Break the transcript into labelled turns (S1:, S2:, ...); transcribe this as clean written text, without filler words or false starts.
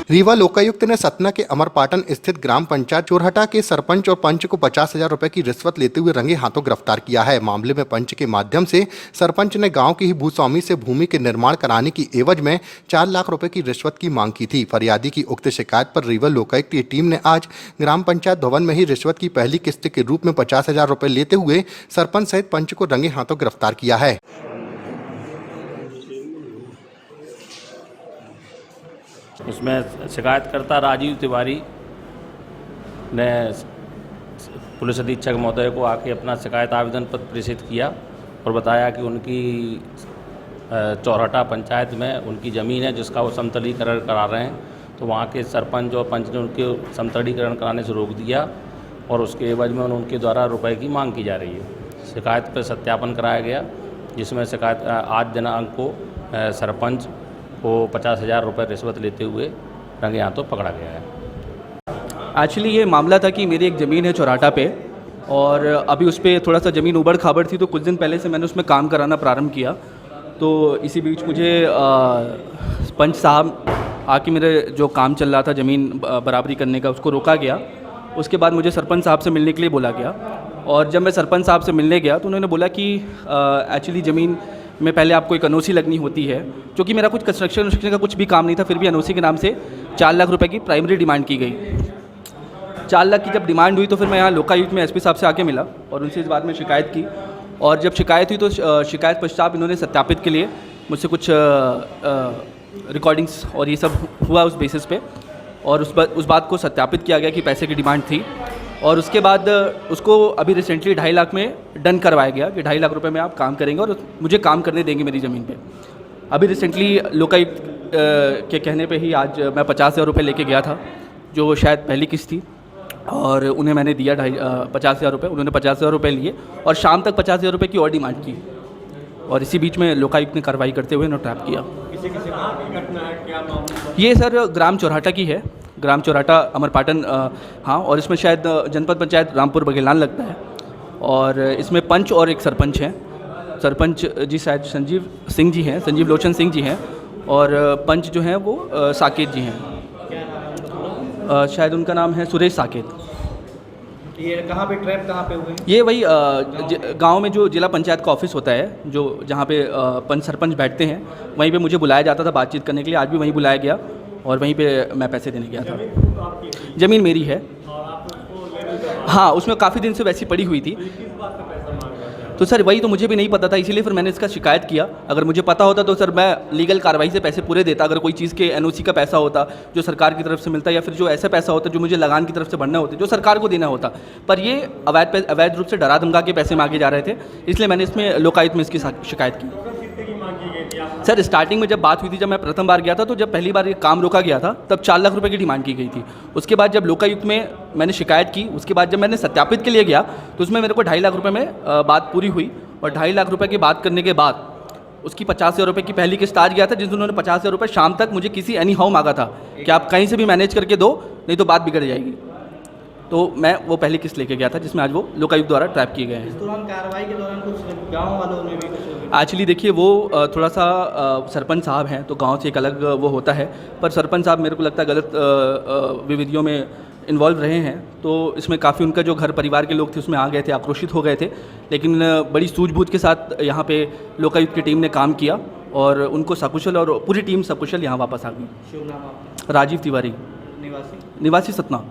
S1: रीवा लोकायुक्त ने सतना के अमरपाटन स्थित ग्राम पंचायत चोरहटा के सरपंच और पंच को 50,000 रुपए की रिश्वत लेते हुए रंगे हाथों गिरफ्तार किया है। मामले में पंच के माध्यम से सरपंच ने गांव की ही भूस्वामी से भूमि के निर्माण कराने की एवज में 4 लाख रुपए की रिश्वत की मांग की थी। फरियादी की उक्त शिकायत पर रीवा लोकायुक्त की टीम ने आज ग्राम पंचायत भवन में ही रिश्वत की पहली किस्त के रूप में 50,000 रुपए लेते हुए सरपंच सहित पंच को रंगे हाथों गिरफ्तार किया है।
S2: उसमें शिकायतकर्ता राजीव तिवारी ने पुलिस अधीक्षक महोदय को आके अपना शिकायत आवेदन पत्र प्रेषित किया और बताया कि उनकी चौरहटा पंचायत में उनकी ज़मीन है जिसका वो समतलीकरण करा रहे हैं, तो वहाँ के सरपंच और पंच ने उनके समतलीकरण कराने से रोक दिया और उसके एवज में उनके द्वारा रुपए की मांग की जा रही है। शिकायत पर सत्यापन कराया गया, जिसमें शिकायत आज दिनांक को सरपंच को 50,000 रुपये रिश्वत लेते हुए रंगे हाथों पकड़ा गया है।
S3: एक्चुअली ये मामला था कि मेरी एक ज़मीन है चौराटा पे और अभी उस पर थोड़ा सा ज़मीन उबड़ खाबड़ थी, तो कुछ दिन पहले से मैंने उसमें काम कराना प्रारंभ किया। तो इसी बीच मुझे पंच साहब आके मेरे जो काम चल रहा था ज़मीन बराबरी करने का, उसको रोका गया। उसके बाद मुझे सरपंच साहब से मिलने के लिए बोला गया और जब मैं सरपंच साहब से मिलने गया तो उन्होंने बोला कि एक्चुअली ज़मीन में पहले आपको एक एनओसी लगनी होती है, जो कि मेरा कुछ कंस्ट्रक्शन का कुछ भी काम नहीं था, फिर भी एनओसी के नाम से 4 लाख रुपए की प्राइमरी डिमांड की गई। 4 लाख की जब डिमांड हुई तो फिर मैं यहाँ लोकायुक्त में एसपी साहब से आके मिला और उनसे इस बात में शिकायत की। और जब शिकायत हुई तो शिकायत पश्चात इन्होंने सत्यापित के लिए मुझसे कुछ रिकॉर्डिंग्स और ये सब हुआ उस बेसिस पे, और उस बात को सत्यापित किया गया कि पैसे की डिमांड थी। और उसके बाद उसको अभी रिसेंटली 2.5 लाख में डन करवाया गया कि 2.5 लाख रुपए में आप काम करेंगे और मुझे काम करने देंगे मेरी ज़मीन पे। अभी रिसेंटली लोकायुक्त के कहने पे ही आज मैं 50,000 रुपये लेके गया था, जो शायद पहली किस्त थी, और उन्हें मैंने दिया 50,000 रुपये। उन्होंने 50,000 रुपये लिए और शाम तक 50,000 रुपये की और डिमांड की, और इसी बीच में लोकायुक्त ने कार्रवाई करते हुए इन्हें ट्रैप किया। ये सर ग्राम चौराटा की है, ग्राम चौराटा अमरपाटन, हाँ, और इसमें शायद जनपद पंचायत रामपुर बघेलान लगता है। और इसमें पंच और एक सरपंच हैं। सरपंच जी शायद संजीव सिंह जी हैं, संजीव लोचन सिंह जी हैं, और पंच जो हैं वो साकेत जी हैं। शायद उनका नाम है सुरेश साकेत।
S4: ये कहाँ पे ट्रैप कहाँ पे हुए?
S3: ये वही गांव में जो जिला पंचायत का ऑफिस होता है, जो जहाँ पे पंच सरपंच बैठते हैं, वहीं पे मुझे बुलाया जाता था बातचीत करने के लिए। आज भी वहीं बुलाया गया और वहीं पे मैं पैसे देने गया था। ज़मीन मेरी है, हाँ, उसमें काफ़ी दिन से वैसी पड़ी हुई थी। तो सर वही तो मुझे भी नहीं पता था, इसीलिए फिर मैंने इसका शिकायत किया। अगर मुझे पता होता तो सर मैं लीगल कार्रवाई से पैसे पूरे देता। अगर कोई चीज़ के एनओसी का पैसा होता जो सरकार की तरफ से मिलता, या फिर जो ऐसा पैसा होता जो मुझे लगान की तरफ से भरना होता, जो सरकार को देना होता, पर ये अवैध रूप से डरा धमका के पैसे मांगे जा रहे थे, इसलिए मैंने इसमें लोकायुक्त में इसकी शिकायत की। सर स्टार्टिंग में जब बात हुई थी, जब मैं प्रथम बार गया था, तो जब पहली बार ये काम रोका गया था तब 4 लाख रुपए की डिमांड की गई थी। उसके बाद जब लोकायुक्त में मैंने शिकायत की, उसके बाद जब मैंने सत्यापित के लिए गया तो उसमें मेरे को 2.5 लाख रुपए में बात पूरी हुई, और 2.5 लाख रुपए की बात करने के बाद उसकी 50,000 रुपये की पहली किस्त आज गया था, जिस उन्होंने 50,000 रुपये शाम तक मुझे किसी एनी हाउ मांगा था कि आप कहीं से भी मैनेज करके दो, नहीं तो बात बिगड़ जाएगी। तो मैं वो पहली किस्त लेके गया था, जिसमें आज वो लोकायुक्त द्वारा ट्रैप किए गए हैं।
S4: इस दौरान कार्रवाई के दौरान कुछ गांव वालों ने भी
S3: एक्चुअली देखिए, वो थोड़ा सा सरपंच साहब हैं तो गांव से एक अलग वो होता है, पर सरपंच साहब मेरे को लगता है गलत विविधियों में इन्वॉल्व रहे हैं। तो इसमें काफ़ी उनका जो घर परिवार के लोग थे उसमें आ गए थे, आक्रोशित हो गए थे, लेकिन बड़ी सूझबूझ के साथ यहाँ पे लोकायुक्त की टीम ने काम किया और उनको सकुशल, और पूरी टीम सकुशल यहाँ वापस आ गई।
S4: शुभ नाम आपका?
S3: राजीव तिवारी,
S4: निवासी
S3: सतना।